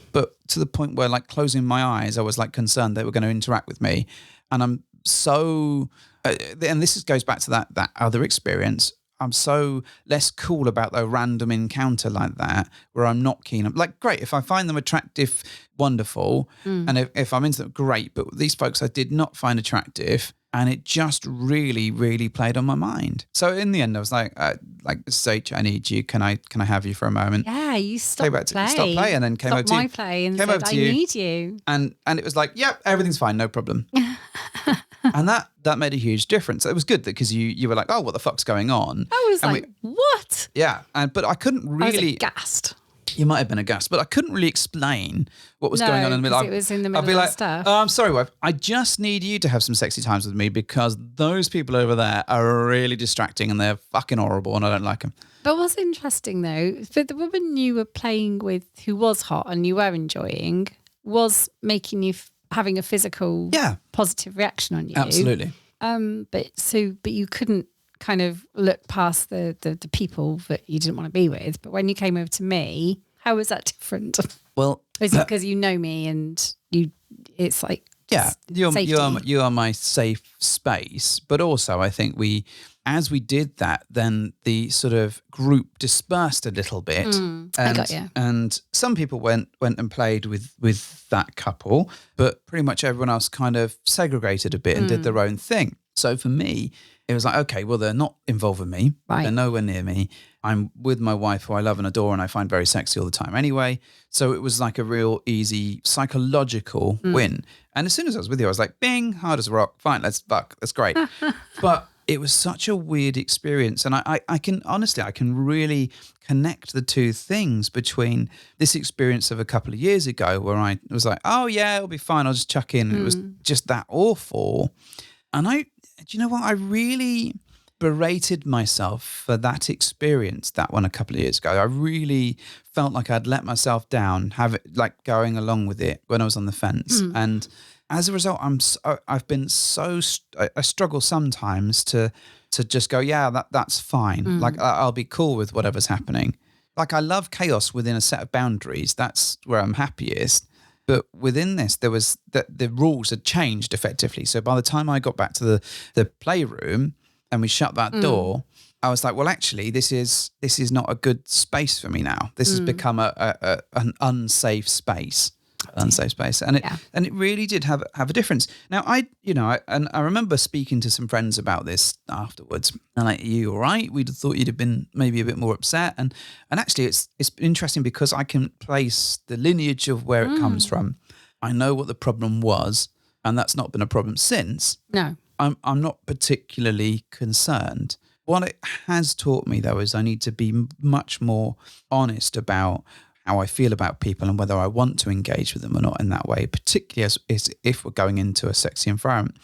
B: to the point where, like, closing my eyes, I was like concerned they were going to interact with me. And I'm so, and this goes back to that other experience. I'm so less cool about a random encounter like that where I'm not keen. Like, great, if I find them attractive, wonderful. And if I'm into them, great. But these folks I did not find attractive. And it just really, really played on my mind. So in the end, I was like, Sage, I need you. Can I have you for a moment?
C: Yeah, you stopped playing.
B: Stopped playing and then came over to you.
C: My play and said, I need you.
B: And it was like, yep, everything's fine, no problem. And that made a huge difference. It was good because you were like, oh, what the fuck's going on?
C: I was like, what?
B: Yeah, but I couldn't really.
C: I was aghast.
B: You might have been aghast, but I couldn't really explain what was going on in the middle.
C: It was in the middle
B: I'd be
C: of
B: like,
C: stuff.
B: oh, I'm sorry, wife. I just need you to have some sexy times with me because those people over there are really distracting and they're fucking horrible and I don't like them.
C: But what's interesting though, for the woman you were playing with who was hot and you were enjoying was making you having a physical positive reaction on you.
B: Absolutely.
C: But you couldn't kind of look past the people that you didn't want to be with. But when you came over to me, how was that different?
B: Well,
C: is it because you know me and it's like
B: you are my safe space. But also, I think as we did that, then the sort of group dispersed a little bit.
C: I got you.
B: And some people went and played with that couple, but pretty much everyone else kind of segregated a bit and did their own thing. So for me, it was like, okay, well, they're not involved with me. Right. They're nowhere near me. I'm with my wife, who I love and adore and I find very sexy all the time anyway. So it was like a real easy psychological win. And as soon as I was with you, I was like, bing, hard as a rock. Fine, let's fuck. That's great. But it was such a weird experience. And I can really connect the two things between this experience of a couple of years ago where I was like, oh yeah, it'll be fine. I'll just chuck in. And it was just that awful. And do you know what? I really berated myself for that experience, that one a couple of years ago. I really felt like I'd let myself down, have it like going along with it when I was on the fence. And as a result, I struggle sometimes to just go, yeah, that's fine. Like I'll be cool with whatever's happening. Like I love chaos within a set of boundaries. That's where I'm happiest. But within this, there was the rules had changed effectively. So by the time I got back to the playroom and we shut that door, I was like, well, actually, this is not a good space for me now. This has become an unsafe space. Unsafe space, and it really did have a difference. Now, I remember speaking to some friends about this afterwards. And like, you all right? We'd have thought you'd have been maybe a bit more upset, and actually, it's interesting because I can place the lineage of where it comes from. I know what the problem was, and that's not been a problem since.
C: No,
B: I'm not particularly concerned. What it has taught me, though, is I need to be much more honest about how I feel about people and whether I want to engage with them or not in that way, particularly as if we're going into a sexy environment.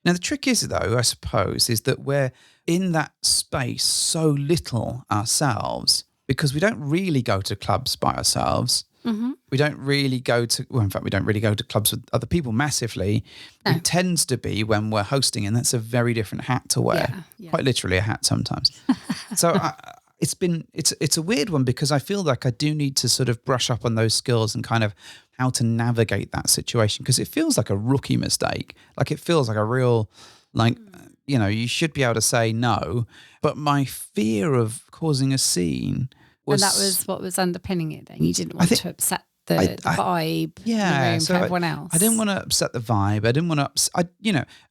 B: Now, the trick is, though, I suppose, is that we're in that space so little ourselves because we don't really go to clubs by ourselves. We don't really go to, well, in fact, we don't really go to clubs with other people massively. No. It tends to be when we're hosting, and that's a very different hat to wear, quite literally a hat sometimes. So it's a weird one because I feel like I do need to sort of brush up on those skills and kind of how to navigate that situation because it feels like a rookie mistake. Like it feels like a real, like, you should be able to say no. But my fear of causing a scene was... And
C: that was what was underpinning it then? You didn't want to upset the vibe in the room for everyone else?
B: I didn't want to upset the vibe. I didn't want to upset...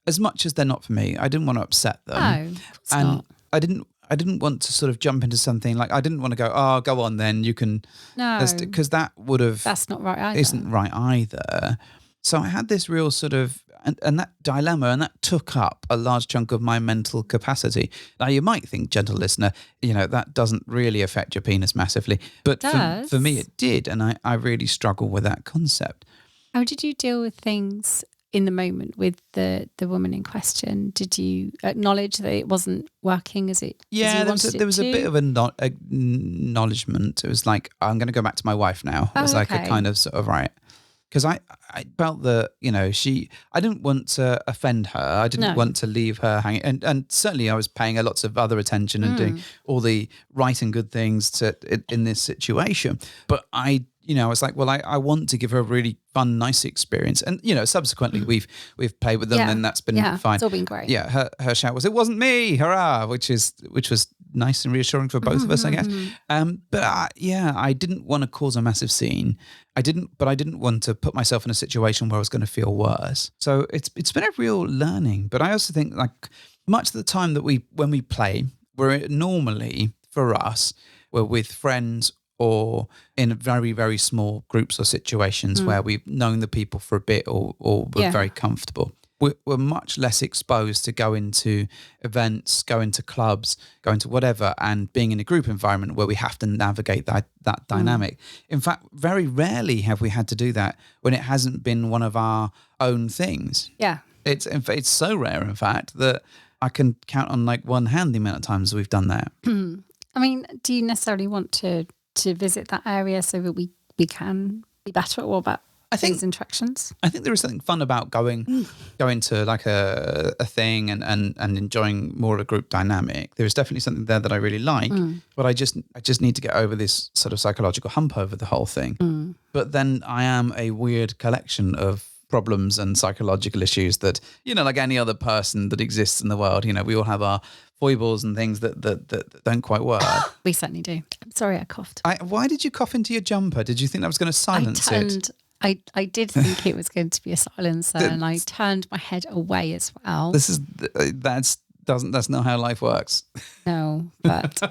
B: as much as they're not for me, I didn't want to upset them.
C: No, of course not.
B: I didn't want to sort of jump into something like I didn't want to go, oh, go on then, you can.
C: No.
B: Because that would have.
C: That's not right either.
B: Isn't right either. So I had this real sort of, and that dilemma, and that took up a large chunk of my mental capacity. Now, you might think, gentle listener, that doesn't really affect your penis massively. But for me, it did. And I really struggle with that concept.
C: How did you deal with things in the moment with the woman in question? Did you acknowledge that it wasn't working as it?
B: Yeah, there was a bit of acknowledgement. It was like, I'm going to go back to my wife now. It was like a kind of sort of, right. Because I felt that, I didn't want to offend her. I didn't want to leave her hanging. And certainly I was paying her lots of other attention and doing all the right and good things in this situation. But I was like, well, I want to give her a really fun, nice experience. And, subsequently we've played with them and that's been fine.
C: It's all been great.
B: Yeah, her shout was, "It wasn't me, hurrah," which was nice and reassuring for both of us, I guess. But I didn't want to cause a massive scene. I didn't want to put myself in a situation where I was going to feel worse. So it's been a real learning. But I also think, like, much of the time that when we play, we're normally, for us, we're with friends or in very, very small groups or situations where we've known the people for a bit or we're very comfortable. We're much less exposed to go into events, go into clubs, go into whatever, and being in a group environment where we have to navigate that dynamic. In fact, very rarely have we had to do that when it hasn't been one of our own things.
C: Yeah.
B: It's so rare, in fact, that I can count on like one hand the amount of times we've done that.
C: I mean, do you necessarily want to visit that area so that we can be better at all about these interactions? I
B: think there is something fun about going to like a thing and enjoying more of a group dynamic. There is definitely something there that I really like, but I just need to get over this sort of psychological hump over the whole thing. But then I am a weird collection of problems and psychological issues that, like any other person that exists in the world, we all have our foibles and things that don't quite work.
C: We certainly do. I'm sorry I coughed.
B: Why did you cough into your jumper? Did you think that was going to silence it?
C: I did think it was going to be a silencer, and I turned my head away as well.
B: That's not how life works.
C: No, but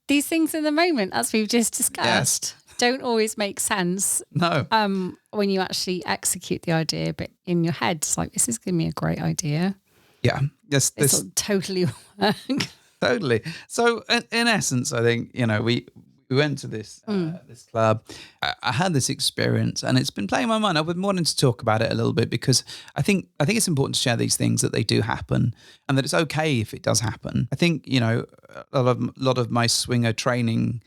C: these things in the moment, as we've just discussed, don't always make sense.
B: No.
C: When you actually execute the idea, but in your head, it's like, this is going to be a great idea.
B: Yeah. Yes.
C: This will totally work.
B: Totally. So in essence, I think, we went to this this club. I had this experience, and it's been playing my mind. I've been wanting to talk about it a little bit because I think it's important to share these things, that they do happen, and that it's okay if it does happen. I think a lot of my swinger training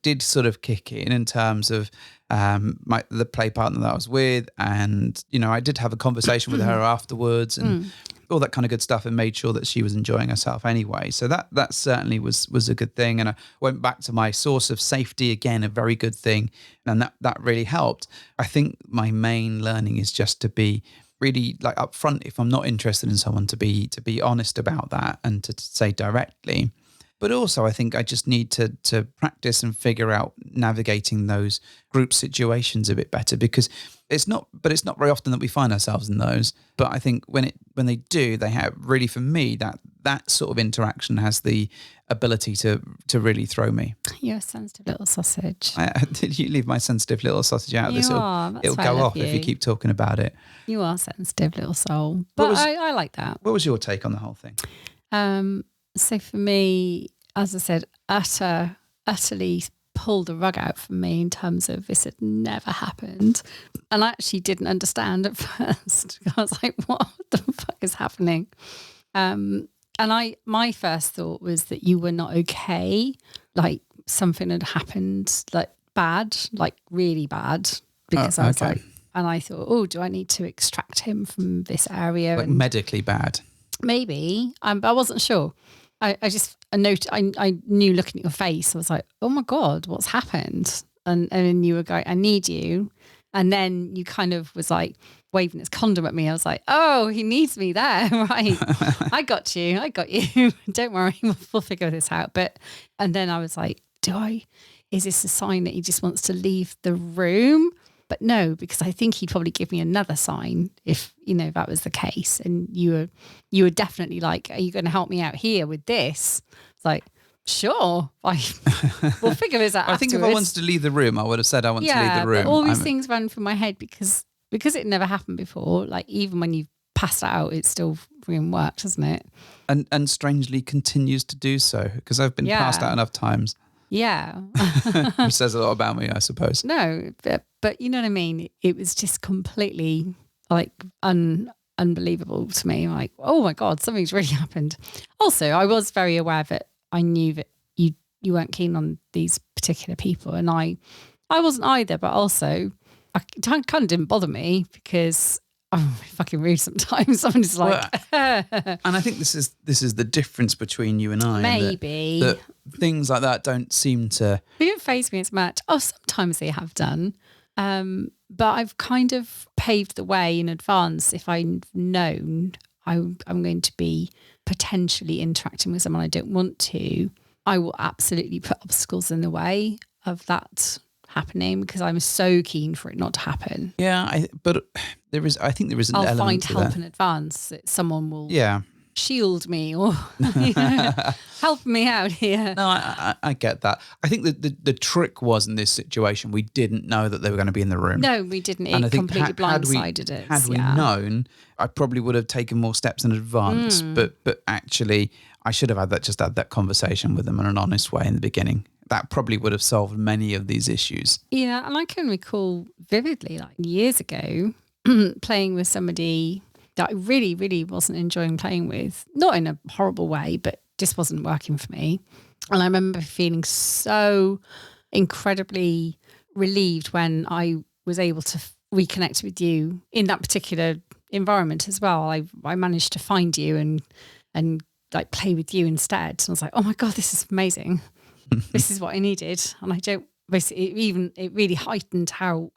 B: did kick in terms of the play partner that I was with, and I did have a conversation with her afterwards and all that kind of good stuff, and made sure that she was enjoying herself anyway. So that certainly was a good thing. And I went back to my source of safety again, a very good thing. And that really helped. I think my main learning is just to be really like upfront if I'm not interested in someone, to be honest about that and to say directly. But also I think I just need to practice and figure out navigating those group situations a bit better, because it's not very often that we find ourselves in those. But I think when they do, they have really, for me, that sort of interaction has the ability to really throw me.
C: You're a sensitive little sausage.
B: Did you leave my sensitive little sausage out? It'll go off if you keep talking about it.
C: You are a sensitive little soul. But I like that.
B: What was your take on the whole thing?
C: So for me, as I said, utterly pulled the rug out from me in terms of this had never happened. And I actually didn't understand at first. I was like, what the fuck is happening? And my first thought was that you were not okay. Like something had happened, like bad, like really bad. Because I was like, and I thought, oh, do I need to extract him from this area?
B: Like medically bad?
C: Maybe, but I wasn't sure. I knew looking at your face, I was like, oh my God, what's happened? And then you were going, I need you. And then you kind of was like waving his condom at me. I was like, oh, he needs me there. Right. I got you. Don't worry. We'll figure this out. And then I was like, is this a sign that he just wants to leave the room? But no, because I think he'd probably give me another sign if, that was the case. And you were definitely like, are you going to help me out here with this? It's like, sure. We'll figure this out
B: I think if I wanted to leave the room, I would have said I want to leave the room.
C: But all these things ran through my head because because it never happened before, like even when you've passed out, it still freaking works, doesn't it?
B: And strangely continues to do so, because I've been passed out enough times.
C: Yeah.
B: Which says a lot about me, I suppose.
C: No, but you know what I mean? It was just completely like unbelievable to me. Like, oh my God, something's really happened. Also, I was very aware that I knew that you weren't keen on these particular people, and I wasn't either, but also it kind of didn't bother me because I'm fucking rude sometimes. I'm just like,
B: and I think this is the difference between you and I.
C: maybe
B: that things like that don't seem to.
C: They don't faze me as much. Oh, sometimes they have done, but I've kind of paved the way in advance. If I've known I'm going to be potentially interacting with someone I don't want to, I will absolutely put obstacles in the way of that happening because I'm so keen for it not to happen.
B: Yeah, I think there is an
C: I'll
B: element
C: find
B: to
C: help
B: that.
C: in advance that someone will shield me or help me out here.
B: No, I get that. I think that the trick was in this situation, we didn't know that they were going to be in the room.
C: No, we didn't.
B: And I
C: It
B: think
C: completely blindsided us.
B: Had we known, I probably would have taken more steps in advance. But actually, I should have had that conversation with them in an honest way in the beginning. That probably would have solved many of these issues.
C: Yeah, and I can recall vividly, like years ago, playing with somebody that I really, really wasn't enjoying playing with. Not in a horrible way, but just wasn't working for me. And I remember feeling so incredibly relieved when I was able to reconnect with you in that particular environment as well. I managed to find you and like play with you instead. And I was like, oh my God, this is amazing. This is what I needed. And I don't basically it really heightened how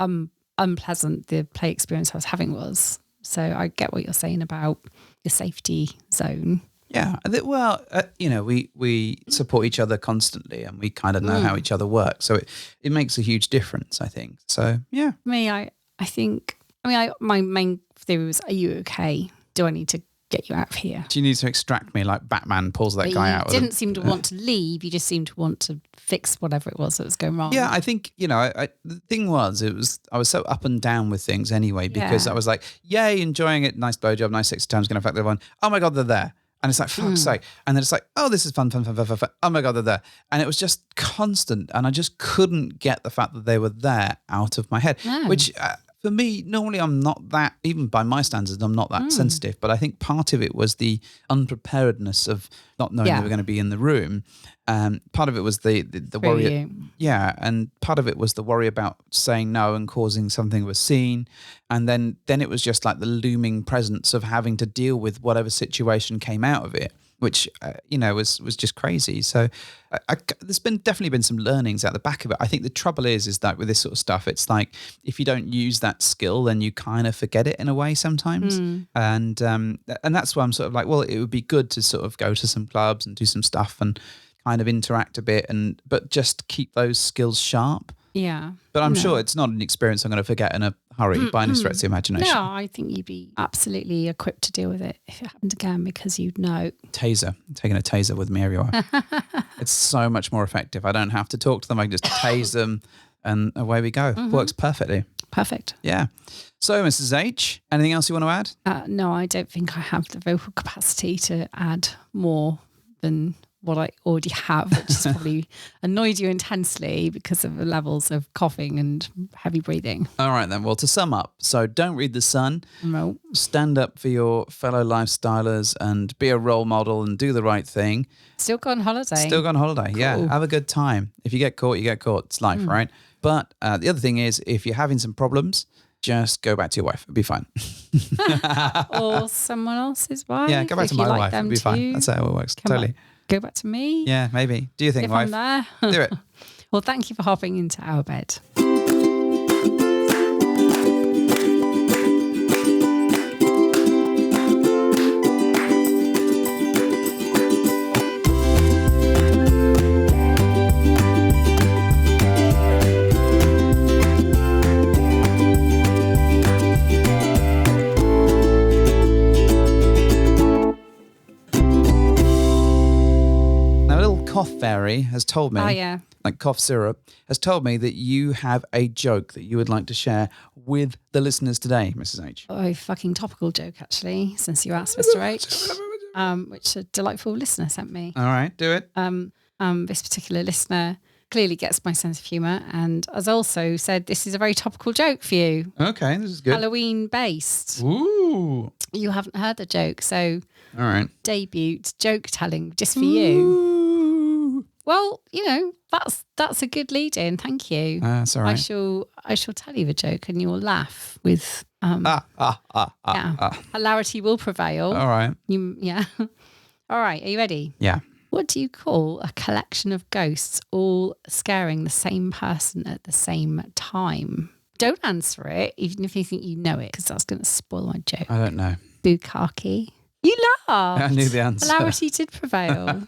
C: unpleasant the play experience I was having was. So I get what you're saying about the safety zone.
B: Yeah. Well, we support each other constantly and we kind of know how each other work. So it makes a huge difference, I think. So, yeah.
C: I think my main theory was, are you okay? Do I need to get you out of here?
B: Do you need to extract me like Batman pulls that guy out?
C: You didn't seem to want to leave. You just seemed to want to fix whatever it was that was going wrong.
B: Yeah, I think, the thing was, I was so up and down with things anyway, because I was like, yay, enjoying it. Nice blowjob, nice sexy times, going to affect everyone. Oh my God, they're there. And it's like, fuck's sake. And then it's like, oh, this is fun. Oh my God, they're there. And it was just constant. And I just couldn't get the fact that they were there out of my head, which for me, normally I'm not that, even by my standards, I'm not that sensitive. But I think part of it was the unpreparedness of not knowing they were going to be in the room. Part of it was the worry. Yeah. And part of it was the worry about saying no and causing something of a scene. And then it was just like the looming presence of having to deal with whatever situation came out of it, which, was just crazy. So there's definitely been some learnings out the back of it. I think the trouble is that with this sort of stuff, it's like if you don't use that skill, then you kind of forget it in a way sometimes. And that's why I'm sort of like, well, it would be good to sort of go to some clubs and do some stuff and kind of interact a bit, but just keep those skills sharp.
C: Yeah.
B: But I'm sure it's not an experience I'm going to forget in a hurry by any stretch of the imagination.
C: No, I think you'd be absolutely equipped to deal with it if it happened again because you'd know.
B: Taser. I'm taking a taser with me everywhere. It's so much more effective. I don't have to talk to them. I can just tase them and away we go. Works perfectly.
C: Perfect.
B: Yeah. So, Mrs. H, anything else you want to add?
C: No, I don't think I have the vocal capacity to add more than what I already have, which has probably annoyed you intensely because of the levels of coughing and heavy breathing.
B: All right then. Well, to sum up, so don't read The Sun.
C: No.
B: Stand up for your fellow lifestylers and be a role model and do the right thing.
C: Still go on holiday.
B: Still go on holiday.
C: Cool.
B: Yeah. Have a good time. If you get caught, you get caught. It's life, right? But the other thing is, if you're having some problems, just go back to your wife. It'll be fine.
C: Or someone else's wife.
B: Yeah, go back to my wife. It'll be fine. That's how it works. Totally.
C: Go back to me.
B: Yeah, maybe. Do you think,
C: if
B: wife?
C: I'm there.
B: Do it.
C: Well, thank you for hopping into our bed.
B: Mary has told me,
C: Oh, yeah.
B: like cough syrup, has told me that you have a joke that you would like to share with the listeners today, Mrs. H.
C: Oh, fucking topical joke, actually, since you asked, Mr. H, which a delightful listener sent me.
B: All right, do it.
C: This particular listener clearly gets my sense of humour and has also said this is a very topical joke for you.
B: Okay, this is good.
C: Halloween based.
B: Ooh.
C: You haven't heard the joke, so
B: All right.
C: debut joke telling just for you.
B: Ooh.
C: Well, that's a good lead in. Thank you.
B: That's all right.
C: I shall tell you the joke and you'll laugh with hilarity will prevail.
B: All right.
C: All right, are you ready?
B: Yeah.
C: What do you call a collection of ghosts all scaring the same person at the same time? Don't answer it, even if you think you know it, because that's going to spoil my joke.
B: I don't know.
C: Bukkake. You laughed.
B: I knew the answer.
C: Hilarity did prevail.